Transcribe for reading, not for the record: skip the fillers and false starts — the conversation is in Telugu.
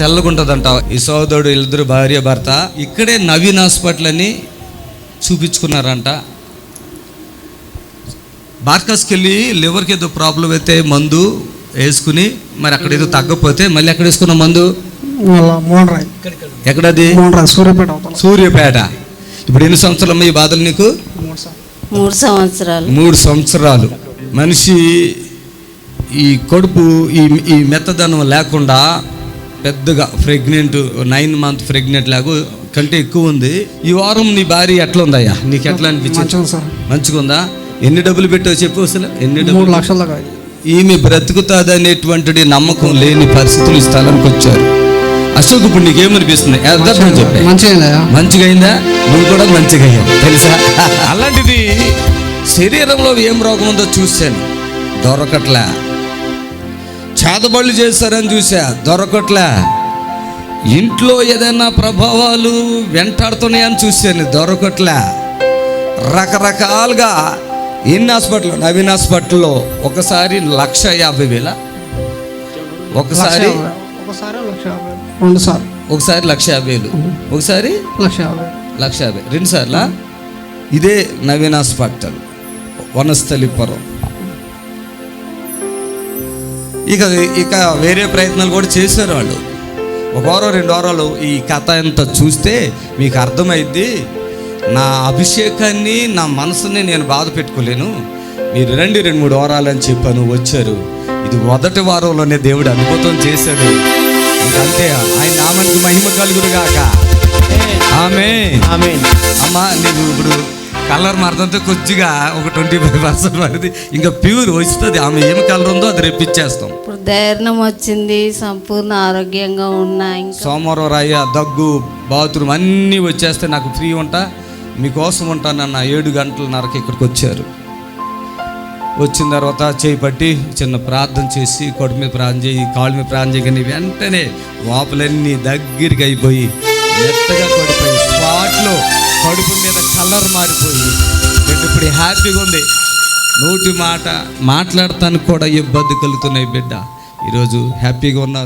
తెల్లగుంటుందంట. ఈ సోదరుడు వీళ్ళిద్దరు భార్య భర్త ఇక్కడే నవీన్ హాస్పిటల్ అని చూపించుకున్నారంట. బార్కాస్కి వెళ్ళి లివర్కి ఏదో ప్రాబ్లం అయితే మందు వేసుకుని మరి అక్కడ ఏదో తగ్గపోతే మళ్ళీ ఎక్కడ వేసుకున్న మందు ఎక్కడది సూర్యపేట. ఇప్పుడు ఎన్ని సంవత్సరాలు ఈ బాధలు నీకు? 3 సంవత్సరాలు. మనిషి ఈ కడుపు ఈ మెత్తదనం లేకుండా పెద్దగా ప్రెగ్నెంట్ 9 month ప్రెగ్నెంట్ లాగా కంటే ఎక్కువ ఉంది. ఈ వారం నీ భార్య ఎట్లా ఉందయ్యా? నీకు ఎట్లా అనిపించింది? మంచిగా ఉందా? ఎన్ని డబ్బులు పెట్టావు చెప్పు అసలు? ఎన్ని డబ్బులు? 3 లక్షల దాకా. ఈమె బ్రతుకుతుంది అనేటువంటి నమ్మకం లేని పరిస్థితులు ఈ స్థలానికి వచ్చారు. అశోక్, ఇప్పుడు నీకేమనిపిస్తుంది? చెప్పా మంచిగా అయిందా? నువ్వు కూడా మంచిగా అయ్యావు తెలుసా? అలాంటిది శరీరంలో ఏం రోగం ఉందో చూశాను, దొరకట్లే. చేతబడులు చేస్తారని చూసా, దొరకట్లే. ఇంట్లో ఏదైనా ప్రభావాలు వెంటాడుతున్నాయని చూశాను, దొరకట్లే. రకరకాలుగా ఎన్ని హాస్పిటల్, నవీన్ హాస్పిటల్లో ఒకసారి 1,50,000, ఒకసారి 1,50,000, ఒకసారి 1,50,000, 2 సార్లా. ఇదే నవీన్ హాస్పిటల్ వనస్థలిపురం. ఇక వేరే ప్రయత్నాలు కూడా చేశారు వాళ్ళు. 1 వారం 2 వారాలు ఈ కథ అంతా చూస్తే మీకు అర్థమైద్ది. నా అభిషేకాన్ని, నా మనసుని నేను బాధ పెట్టుకోలేను. మీరు రండి 2-3 వారాలు అని చెప్పాను, వచ్చారు. ఇది మొదటి వారంలోనే దేవుడు అద్భుతం చేశాడు. ఇంకంతే. ఆయన నామానికి మహిమ కలుగునుగాక. ఆమేన్. అమ్మా, నీకు ఇప్పుడు కలర్ మారుతుంటే కొద్దిగా ఒక 25% వరకు ఇంకా ప్యూర్ వస్తుంది. ఆమె ఏమి కలర్ ఉందో అది రెప్పించేస్తాం. ఇప్పుడు ధైర్యం వచ్చింది, సంపూర్ణ ఆరోగ్యంగా ఉన్నా. సోమవారం రాయ, దగ్గు, బాత్రూమ్ అన్నీ వచ్చేస్తే నాకు ఫ్రీ ఉంటా, మీకోసం ఉంటానన్న 7 గంటలన్నరకి ఇక్కడికి వచ్చారు. వచ్చిన తర్వాత చేయి పట్టి చిన్న ప్రార్థన చేసి, కొడు మీద ప్రార్థన చేయి, కాళ్ళ మీద ప్రార్థన చేయగానే వెంటనే వాపులన్నీ దగ్గరికి అయిపోయి మెత్తగా పడిపోయి స్పాట్లో కడుపు మీద కలర్ మారిపోయి ఇప్పుడు హ్యాపీగా ఉంది. నోటి మాట మాట్లాడటానికి కూడా ఇబ్బంది కలుగుతున్నాయి బిడ్డ. ఈరోజు హ్యాపీగా ఉన్నారు.